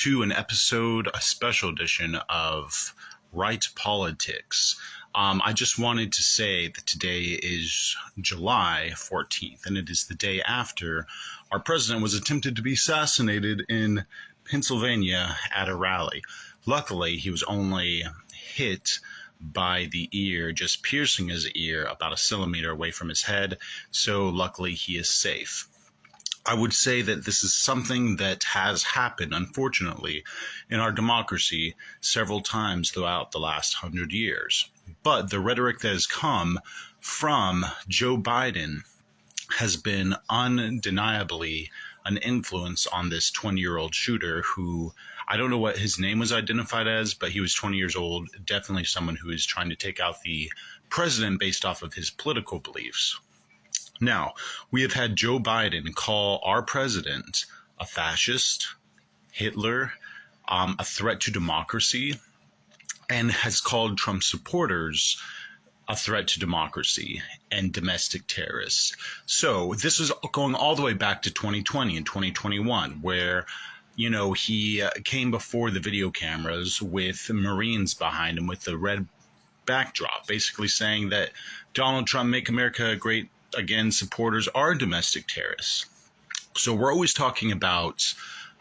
to an episode, a special edition of Right Politics. I just wanted to say that today is July 14th, and it is the day after our president was attempted to be assassinated in Pennsylvania at a rally. Luckily, he was only hit by the ear, just piercing his ear about a centimeter away from his head, so luckily he is safe. I would say that this is something that has happened, unfortunately, in our democracy several times throughout the last 100 years. But the rhetoric that has come from Joe Biden has been undeniably an influence on this 20-year-old shooter who, I don't know what his name was identified as, but he was 20 years old, definitely someone who is trying to take out the president based off of his political beliefs. Now, we have had Joe Biden call our president a fascist, Hitler, a threat to democracy, and has called Trump supporters a threat to democracy and domestic terrorists. So this is going all the way back to 2020 and 2021, where he came before the video cameras with Marines behind him with the red backdrop, basically saying that Donald Trump, Make America Great Again supporters are domestic terrorists. So we're always talking about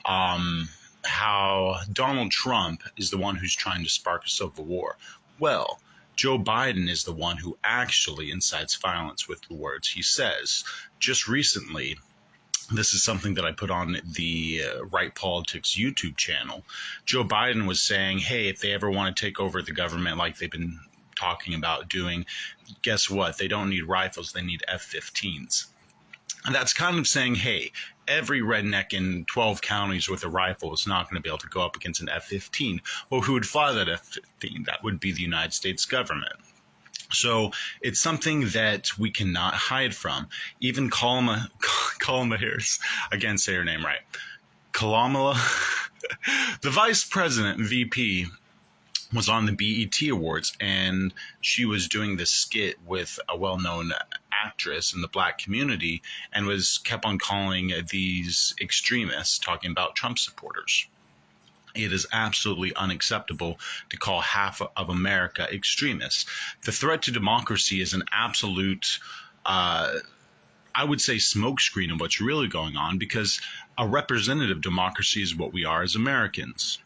how Donald Trump is the one who's trying to spark a civil war. Well, Joe Biden is the one who actually incites violence with the words he says. Just recently, this is something that I put on the Right Politics YouTube channel. Joe Biden was saying, hey, if they ever want to take over the government like they've been talking about doing, guess what? They don't need rifles, they need F-15s. And that's kind of saying, hey, every redneck in 12 counties with a rifle is not going to be able to go up against an F-15. Well, who would fly that F-15? That would be the United States government. So it's something that we cannot hide from. Even Kamala Harris, again, say her name right. Kamala, the vice president, VP, was on the BET Awards, and she was doing this skit with a well-known actress in the black community and kept on calling these extremists, talking about Trump supporters. It is absolutely unacceptable to call half of America extremists. The threat to democracy is an absolute, I would say, smokescreen of what's really going on, because a representative democracy is what we are as Americans.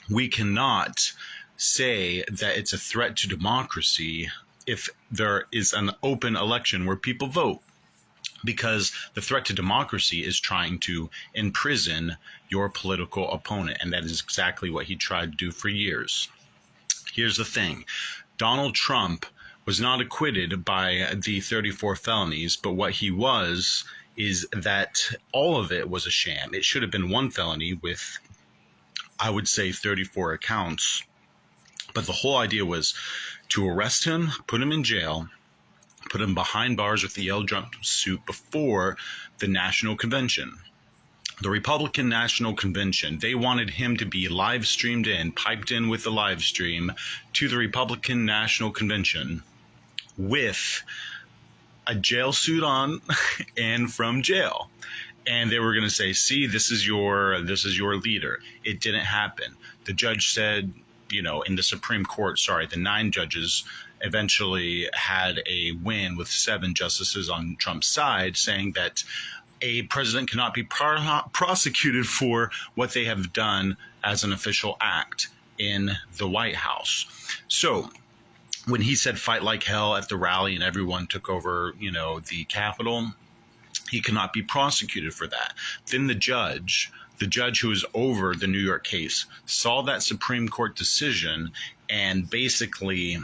We cannot say that it's a threat to democracy if there is an open election where people vote, because the threat to democracy is trying to imprison your political opponent, and that is exactly what he tried to do for years. Here's the thing. Donald Trump was not acquitted by the 34 felonies, but what he was is that all of it was a sham. It should have been one felony with, I would say, 34 accounts. But the whole idea was to arrest him, put him in jail, put him behind bars with the yellow jumpsuit before the National Convention. The Republican National Convention, they wanted him to be live streamed in, piped in with the live stream to the Republican National Convention with a jail suit on and from jail. And they were going to say, see, this is your leader. It didn't happen. The judge said, in the Supreme Court, the 9 judges eventually had a win with 7 justices on Trump's side, saying that a president cannot be prosecuted for what they have done as an official act in the White House. So when he said fight like hell at the rally and everyone took over, the Capitol, he cannot be prosecuted for that. Then the judge who was over the New York case saw that Supreme Court decision and basically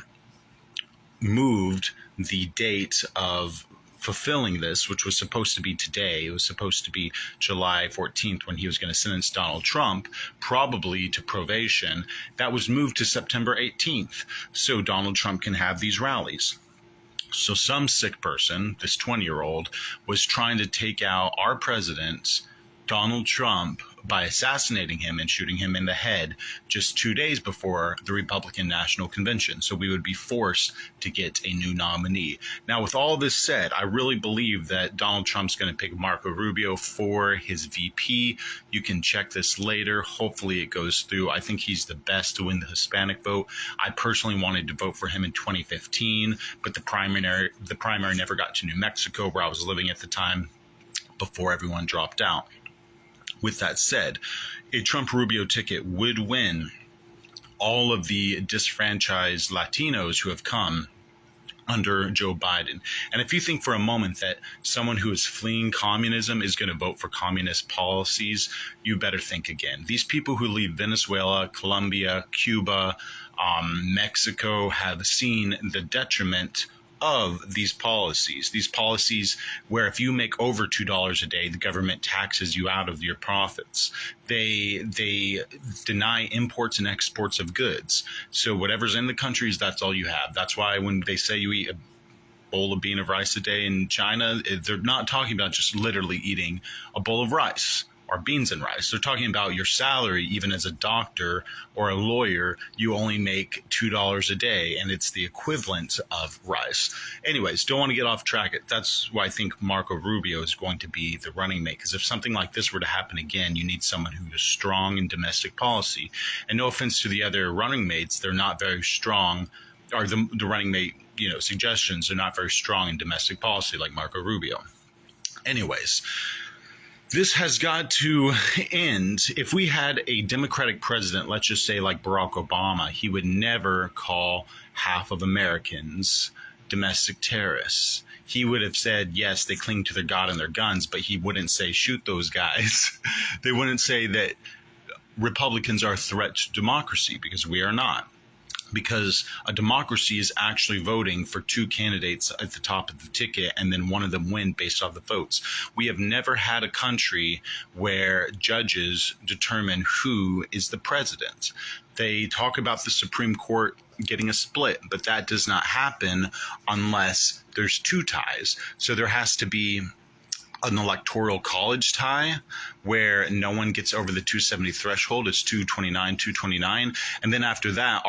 moved the date of fulfilling this, which was supposed to be today. It was supposed to be July 14th when he was going to sentence Donald Trump, probably to probation. That was moved to September 18th, so Donald Trump can have these rallies. So some sick person, this 20-year-old, was trying to take out our president Donald Trump by assassinating him and shooting him in the head just 2 days before the Republican National Convention. So we would be forced to get a new nominee. Now, with all this said, I really believe that Donald Trump's going to pick Marco Rubio for his VP. You can check this later. Hopefully it goes through. I think he's the best to win the Hispanic vote. I personally wanted to vote for him in 2015, but the primary never got to New Mexico, where I was living at the time, before everyone dropped out. With that said, a Trump-Rubio ticket would win all of the disfranchised Latinos who have come under Joe Biden. And if you think for a moment that someone who is fleeing communism is going to vote for communist policies, you better think again. These people who leave Venezuela, Colombia, Cuba, Mexico have seen the detriment of these policies where if you make over $2 a day, the government taxes you out of your profits. They deny imports and exports of goods. So whatever's in the countries, that's all you have. That's why when they say you eat a bowl of bean of rice a day in China, they're not talking about just literally eating a bowl of rice or beans and rice. They're talking about your salary. Even as a doctor or a lawyer, you only make $2 a day, and it's the equivalent of rice. Anyways, don't want to get off track. That's why I think Marco Rubio is going to be the running mate, because if something like this were to happen again, you need someone who is strong in domestic policy. And no offense to the other running mates, they're not very strong, or the running mate, suggestions are not very strong in domestic policy like Marco Rubio. Anyways, this has got to end. If we had a Democratic president, let's just say like Barack Obama, he would never call half of Americans domestic terrorists. He would have said, yes, they cling to their God and their guns, but he wouldn't say, shoot those guys. They wouldn't say that Republicans are a threat to democracy, because we are not. Because a democracy is actually voting for two candidates at the top of the ticket, and then one of them win based off the votes. We have never had a country where judges determine who is the president. They talk about the Supreme Court getting a split, but that does not happen unless there's two ties. So there has to be an electoral college tie where no one gets over the 270 threshold. It's 229. And then after that,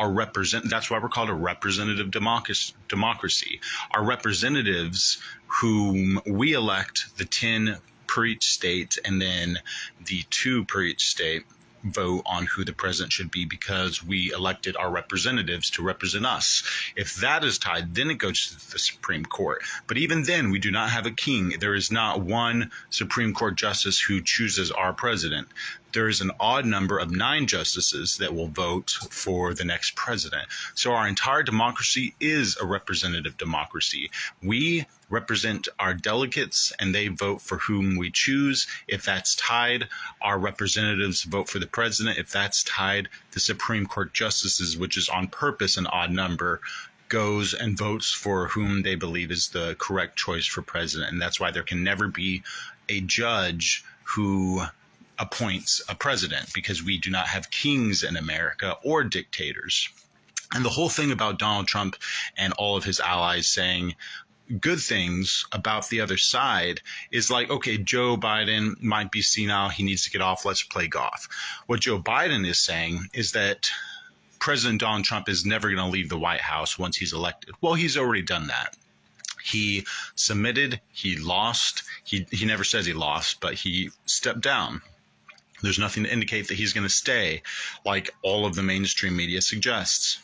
that's why we're called a representative democracy. Our representatives, whom we elect, the 10 per each state, and then the 2 per each state, vote on who the president should be, because we elected our representatives to represent us. If that is tied, then it goes to the Supreme Court. But even then, we do not have a king. There is not one Supreme Court justice who chooses our president. There is an odd number of 9 justices that will vote for the next president. So our entire democracy is a representative democracy. We represent our delegates, and they vote for whom we choose. If that's tied, our representatives vote for the president. If that's tied, the Supreme Court justices, which is on purpose an odd number, goes and votes for whom they believe is the correct choice for president. And that's why there can never be a judge who appoints a president, because we do not have kings in America or dictators. And the whole thing about Donald Trump and all of his allies saying good things about the other side is like, okay, Joe Biden might be senile, he needs to get off, let's play golf. What Joe Biden is saying is that President Donald Trump is never going to leave the White House once he's elected. Well, he's already done that. He submitted, he lost, he never says he lost, but he stepped down. There's nothing to indicate that he's going to stay, like all of the mainstream media suggests.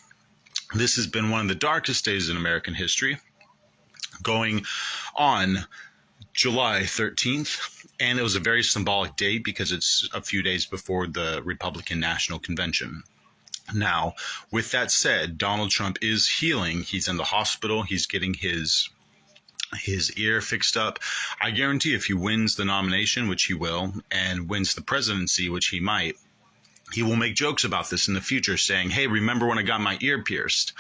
This has been one of the darkest days in American history, going on July 13th, and it was a very symbolic date because it's a few days before the Republican National Convention. Now, with that said, Donald Trump is healing. He's in the hospital. He's getting his ear fixed up. I guarantee if he wins the nomination, which he will, and wins the presidency, which he might, he will make jokes about this in the future, saying, hey, remember when I got my ear pierced?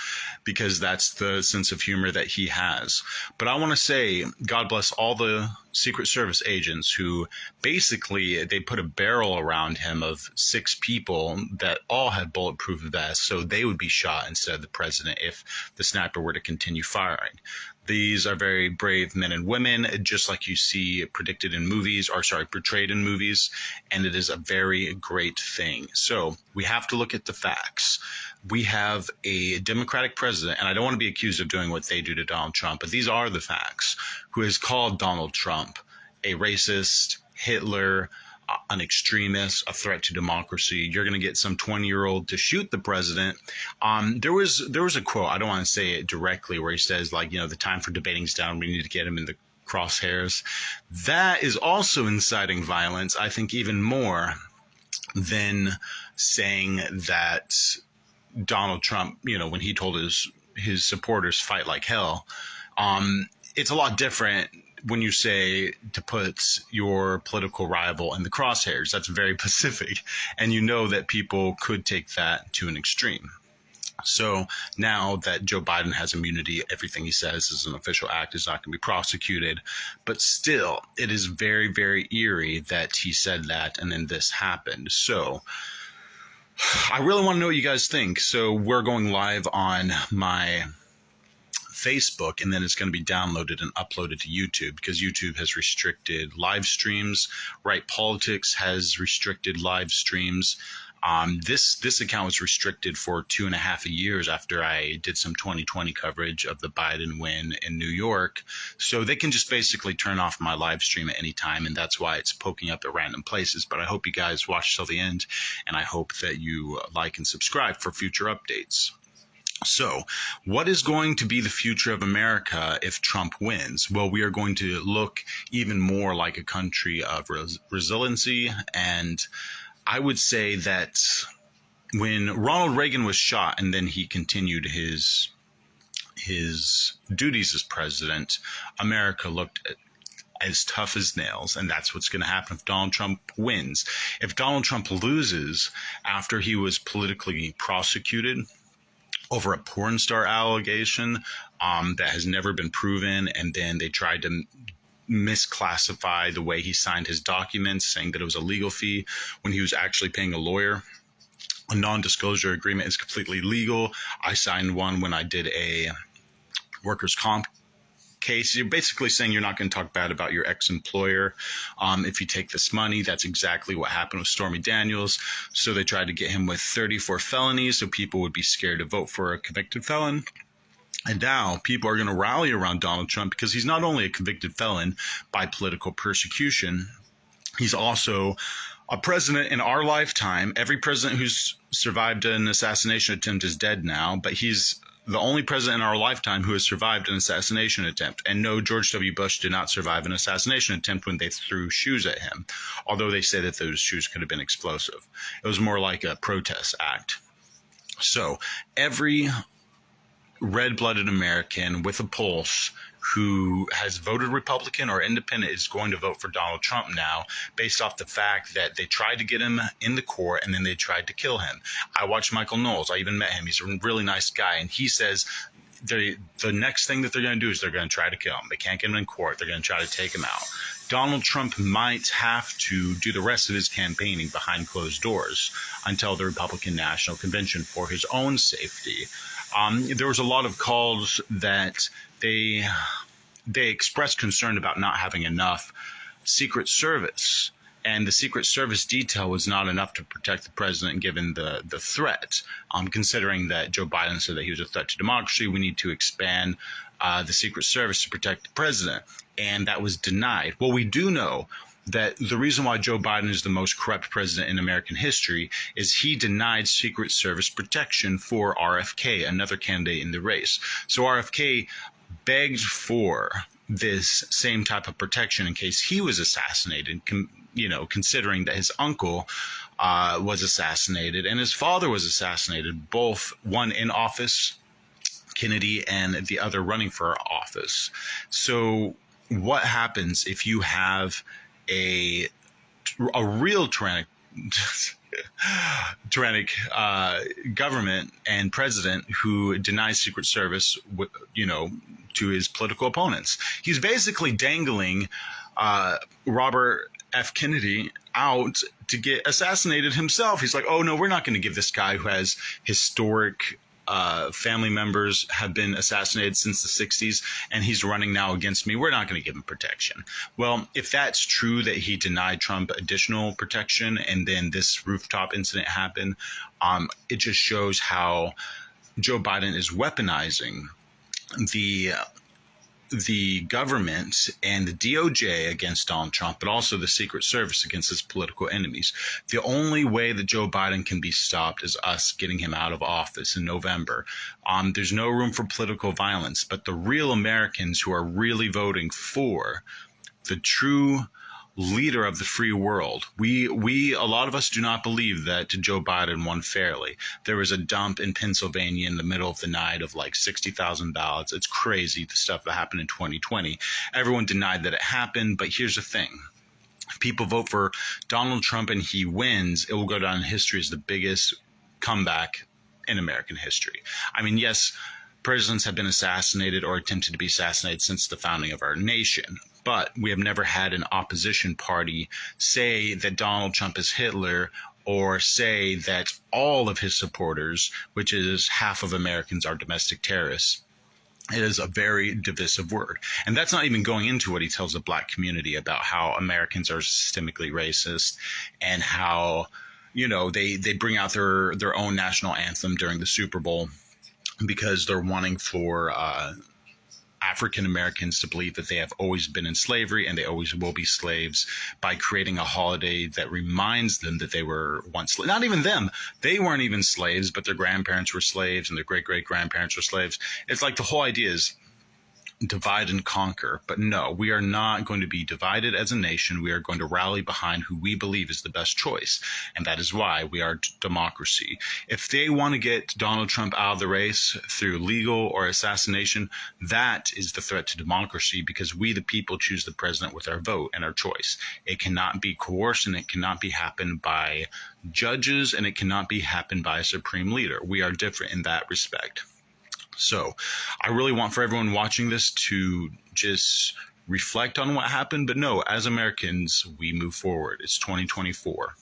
Because that's the sense of humor that he has. But I want to say, God bless all the Secret Service agents who basically, they put a barrel around him of 6 people that all had bulletproof vests, so they would be shot instead of the president if the sniper were to continue firing. These are very brave men and women, just like you see portrayed in movies, and it is a very great thing. So we have to look at the facts. We have a Democratic president, and I don't want to be accused of doing what they do to Donald Trump, but these are the facts, who has called Donald Trump a racist, Hitler, an extremist, a threat to democracy. You're going to get some 20-year-old to shoot the president. There was a quote, I don't want to say it directly, where he says, like, the time for debating's down. We need to get him in the crosshairs. That is also inciting violence, I think, even more than saying that Donald Trump, when he told his supporters fight like hell. It's a lot different when you say to put your political rival in the crosshairs. That's very pacific, and that people could take that to an extreme. So now that Joe Biden has immunity, everything he says is an official act, is not going to be prosecuted. But still, it is very, very eerie that he said that and then this happened. So I really want to know what you guys think. So we're going live on my Facebook, and then it's going to be downloaded and uploaded to YouTube, because YouTube has restricted live streams. Right Politics has restricted live streams. This account was restricted for 2.5 years after I did some 2020 coverage of the Biden win in New York. So they can just basically turn off my live stream at any time, and that's why it's poking up at random places. But I hope you guys watch till the end, and I hope that you like and subscribe for future updates. So, what is going to be the future of America if Trump wins? Well, we are going to look even more like a country of resiliency. And I would say that when Ronald Reagan was shot and then he continued his duties as president, America looked as tough as nails, and that's what's going to happen if Donald Trump wins. If Donald Trump loses after he was politically prosecuted over a porn star allegation that has never been proven, and then they tried to misclassify the way he signed his documents, saying that it was a legal fee when he was actually paying a lawyer. A non-disclosure agreement is completely legal. I signed one when I did a workers' comp case. You're basically saying you're not going to talk bad about your ex-employer if you take this money. That's exactly what happened with Stormy Daniels. So they tried to get him with 34 felonies so people would be scared to vote for a convicted felon. And now people are going to rally around Donald Trump because he's not only a convicted felon by political persecution, he's also a president in our lifetime. Every president who's survived an assassination attempt is dead now, but he's the only president in our lifetime who has survived an assassination attempt. And no, George W. Bush did not survive an assassination attempt when they threw shoes at him, although they say that those shoes could have been explosive. It was more like a protest act. So every red-blooded American with a pulse who has voted Republican or independent is going to vote for Donald Trump now, based off the fact that they tried to get him in the court and then they tried to kill him. I watched Michael Knowles. I even met him. He's a really nice guy. And he says the next thing that they're going to do is they're going to try to kill him. They can't get him in court. They're going to try to take him out. Donald Trump might have to do the rest of his campaigning behind closed doors until the Republican National Convention for his own safety. There was a lot of calls that they expressed concern about not having enough Secret Service, and the Secret Service detail was not enough to protect the president given the threat. Considering that Joe Biden said that he was a threat to democracy, we need to expand the Secret Service to protect the president, and that was denied. Well, we do know that the reason why Joe Biden is the most corrupt president in American history is he denied Secret Service protection for RFK, another candidate in the race. So RFK begged for this same type of protection in case he was assassinated, considering that his uncle was assassinated and his father was assassinated, both one in office, Kennedy, and the other running for office. So what happens if you have a real tyrannic government and president who denies Secret Service, to his political opponents? He's basically dangling Robert F. Kennedy out to get assassinated himself. He's like, oh no, we're not going to give this guy who has historic family members have been assassinated since the 60s, and he's running now against me. We're not going to give him protection. Well, if that's true that he denied Trump additional protection and then this rooftop incident happened, it just shows how Joe Biden is weaponizing the government and the DOJ against Donald Trump, but also the Secret Service against his political enemies. The only way that Joe Biden can be stopped is us getting him out of office in November. There's no room for political violence, but the real Americans who are really voting for the true leader of the free world. A lot of us do not believe that Joe Biden won fairly. There was a dump in Pennsylvania in the middle of the night of like 60,000 ballots. It's crazy, the stuff that happened in 2020. Everyone denied that it happened, but here's the thing. If people vote for Donald Trump and he wins, it will go down in history as the biggest comeback in American history. I mean, yes, presidents have been assassinated or attempted to be assassinated since the founding of our nation. But we have never had an opposition party say that Donald Trump is Hitler or say that all of his supporters, which is half of Americans, are domestic terrorists. It is a very divisive word. And that's not even going into what he tells the black community about how Americans are systemically racist and how, they bring out their own national anthem during the Super Bowl because they're wanting for African Americans to believe that they have always been in slavery and they always will be slaves by creating a holiday that reminds them that they were once slaves. Not even them. They weren't even slaves, but their grandparents were slaves and their great-great-grandparents were slaves. It's like the whole idea is divide and conquer. But no, we are not going to be divided as a nation. We are going to rally behind who we believe is the best choice. And that is why we are democracy. If they want to get Donald Trump out of the race through legal or assassination, that is the threat to democracy because we, the people, choose the president with our vote and our choice. It cannot be coerced and it cannot be happened by judges and it cannot be happened by a supreme leader. We are different in that respect. So I really want for everyone watching this to just reflect on what happened. But no, as Americans, we move forward. It's 2024.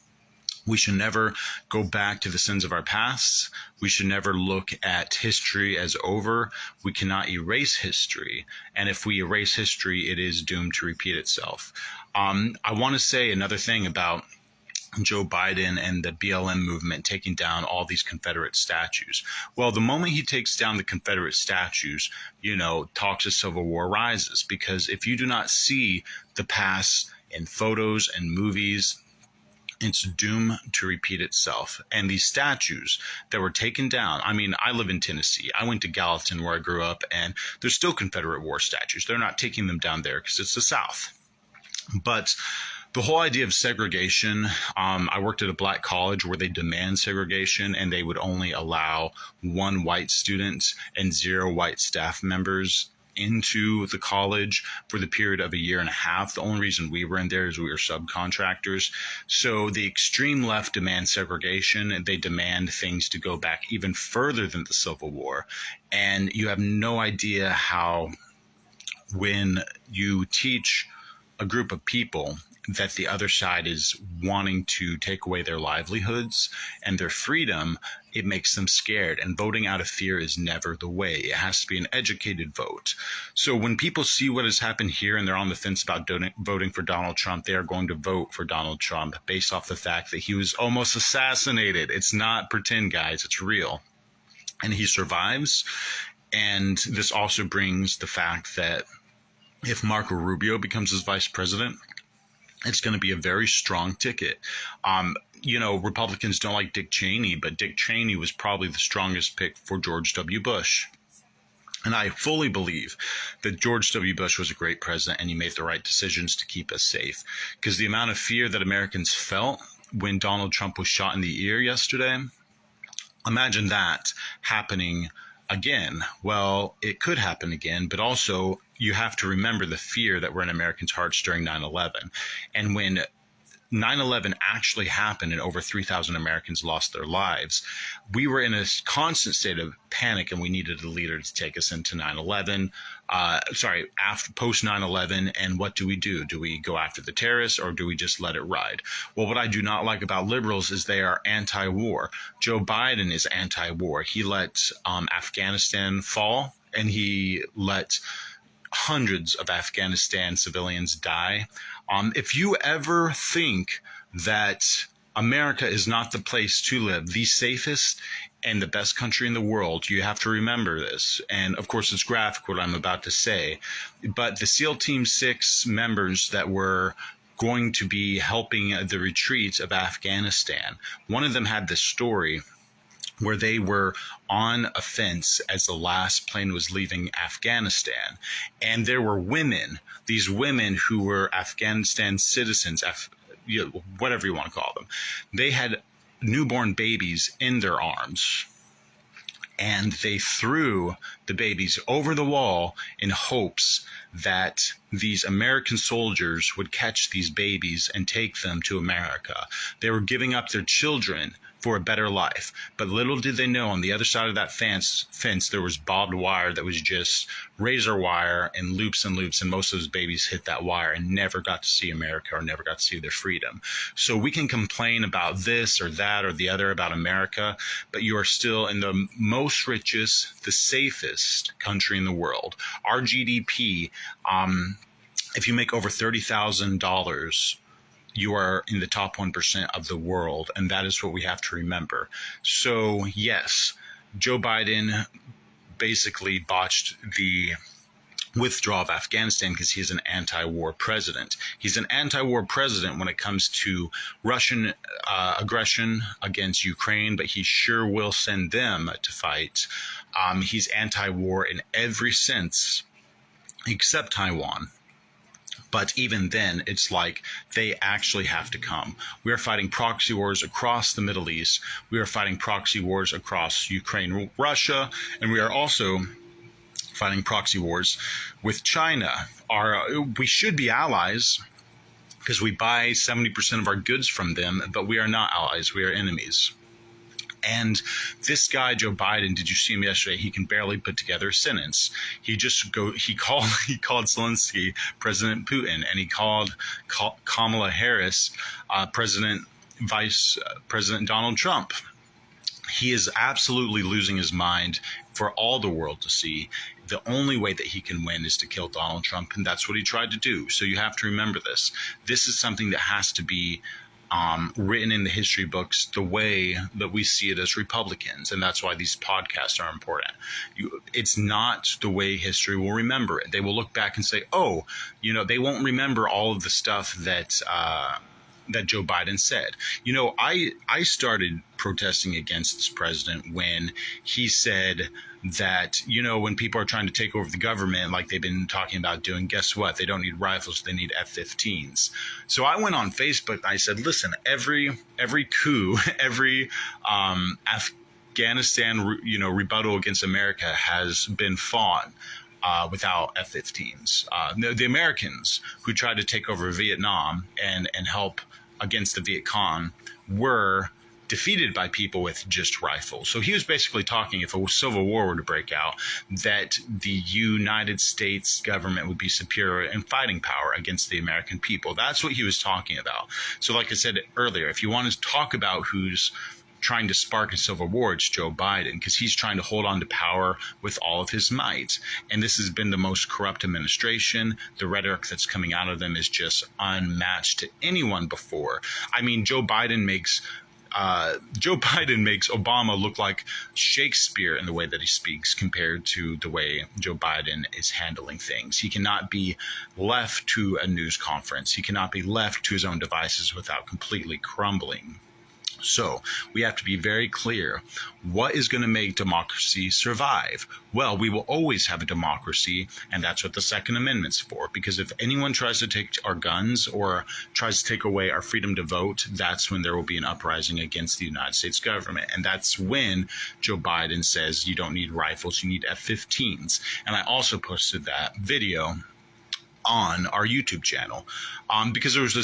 We should never go back to the sins of our past. We should never look at history as over. We cannot erase history. And if we erase history, it is doomed to repeat itself. I want to say another thing about Joe Biden and the BLM movement taking down all these Confederate statues. Well, the moment he takes down the Confederate statues, talks of Civil War rises. Because if you do not see the past in photos and movies, it's doomed to repeat itself. And these statues that were taken down, I mean, I live in Tennessee. I went to Gallatin where I grew up, and there's still Confederate War statues. They're not taking them down there because it's the South. But the whole idea of segregation, I worked at a black college where they demand segregation and they would only allow one white student and 0 white staff members into the college for the period of a year and a half. The only reason we were in there is we were subcontractors. So the extreme left demands segregation and they demand things to go back even further than the Civil War. And you have no idea how when you teach a group of people that the other side is wanting to take away their livelihoods and their freedom, it makes them scared. And voting out of fear is never the way. It has to be an educated vote. So when people see what has happened here and they're on the fence about voting for Donald Trump, they are going to vote for Donald Trump based off the fact that he was almost assassinated. It's not pretend, guys. It's real. And he survives. And this also brings the fact that if Marco Rubio becomes his vice president, it's going to be a very strong ticket. Republicans don't like Dick Cheney, but Dick Cheney was probably the strongest pick for George W. Bush. And I fully believe that George W. Bush was a great president and he made the right decisions to keep us safe. Because the amount of fear that Americans felt when Donald Trump was shot in the ear yesterday, imagine that happening again. Well, it could happen again, but also you have to remember the fear that were in Americans' hearts during 9/11. And when 9/11 actually happened and over 3,000 Americans lost their lives, we were in a constant state of panic, and we needed a leader to take us into 9/11. After post 9/11, and what do? Do we go after the terrorists, or do we just let it ride? Well, what I do not like about liberals is they are anti-war. Joe Biden is anti-war. He let Afghanistan fall, and he let hundreds of Afghanistan civilians die. If you ever think that America is not the place to live, the safest and the best country in the world, you have to remember this. And of course, it's graphic what I'm about to say. But the SEAL Team 6 members that were going to be helping the retreat of Afghanistan, one of them had this story where they were on a fence as the last plane was leaving Afghanistan. And there were women, these women who were Afghanistan citizens, whatever you want to call them. They had newborn babies in their arms, and they threw the babies over the wall in hopes that these American soldiers would catch these babies and take them to America. They were giving up their children for a better life. But little did they know, on the other side of that fence there was barbed wire that was just razor wire and loops, and most of those babies hit that wire and never got to see America, or never got to see their freedom. So we can complain about this or that or the other about America, but you are still in the most richest, the safest country in the world. Our GDP, if you make over $30,000, you are in the top 1% of the world, and that is what we have to remember. So yes, Joe Biden basically botched the withdrawal of Afghanistan because he's an anti-war president. He's an anti-war president when it comes to Russian aggression against Ukraine, but he sure will send them to fight. He's anti-war in every sense except Taiwan. But even then, it's like they actually have to come. We are fighting proxy wars across the Middle East. We are fighting proxy wars across Ukraine, Russia, and we are also fighting proxy wars with China. We should be allies because we buy 70% of our goods from them, but we are not allies. We are enemies. And this guy, Joe Biden, did you see him yesterday? He can barely put together a sentence. He called Zelensky President Putin, and he called Kamala Harris Vice President Donald Trump. He is absolutely losing his mind for all the world to see. The only way that he can win is to kill Donald Trump, and that's what he tried to do. So you have to remember this. This is something that has to be written in the history books the way that we see it as Republicans, and that's why these podcasts are important. It's not the way history will remember it. They will look back and say, oh, they won't remember all of the stuff that Joe Biden said. I started protesting against this president when he said that, when people are trying to take over the government, like they've been talking about doing, guess what? They don't need rifles, they need F-15s. So I went on Facebook and I said, listen, every coup, every Afghanistan, rebuttal against America has been fought without F-15s. The Americans who tried to take over Vietnam and help against the Viet Cong were defeated by people with just rifles. So he was basically talking, if a civil war were to break out, that the United States government would be superior in fighting power against the American people. That's what he was talking about. So like I said earlier, if you want to talk about who's trying to spark a civil war, it's Joe Biden, because he's trying to hold on to power with all of his might. And this has been the most corrupt administration. The rhetoric that's coming out of them is just unmatched to anyone before. I mean, Joe Biden makes Obama look like Shakespeare in the way that he speaks compared to the way Joe Biden is handling things. He cannot be left to a news conference. He cannot be left to his own devices without completely crumbling. So we have to be very clear. What is going to make democracy survive? Well, we will always have a democracy, and that's what the Second Amendment's for. Because if anyone tries to take our guns or tries to take away our freedom to vote, that's when there will be an uprising against the United States government. And that's when Joe Biden says you don't need rifles, you need F-15s. And I also posted that video on our YouTube channel, because there's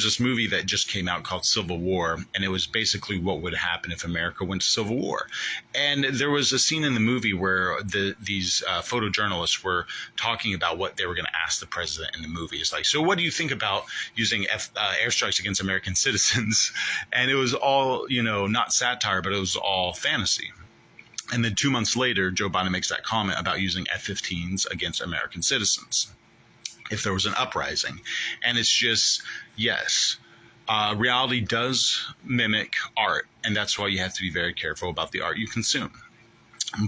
this movie that just came out called Civil War, and it was basically what would happen if America went to civil war. And there was a scene in the movie where these photojournalists were talking about what they were going to ask the president in the movie. It's like, so what do you think about using airstrikes against American citizens? And it was all, not satire, but it was all fantasy. And then 2 months later, Joe Biden makes that comment about using F-15s against American citizens if there was an uprising. And it's just, yes, reality does mimic art, and that's why you have to be very careful about the art you consume.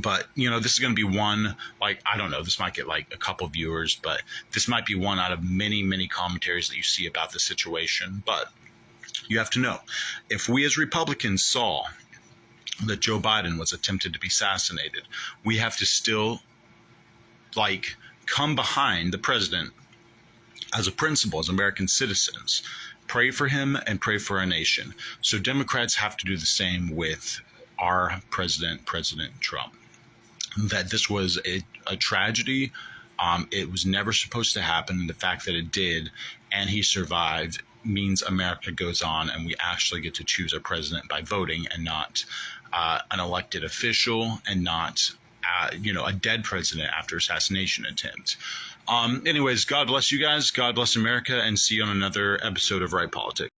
But, this is going to be one, I don't know, this might get a couple viewers, but this might be one out of many, many commentaries that you see about the situation. But you have to know, if we as Republicans saw that Joe Biden was attempted to be assassinated, we have to still come behind the president as a principle, as American citizens, pray for him and pray for our nation. So Democrats have to do the same with our president, President Trump. That this was a tragedy. It was never supposed to happen. The fact that it did and he survived means America goes on, and we actually get to choose our president by voting, and not an elected official, and not a dead president after assassination attempt. Anyways, God bless you guys. God bless America, and see you on another episode of Right Politics.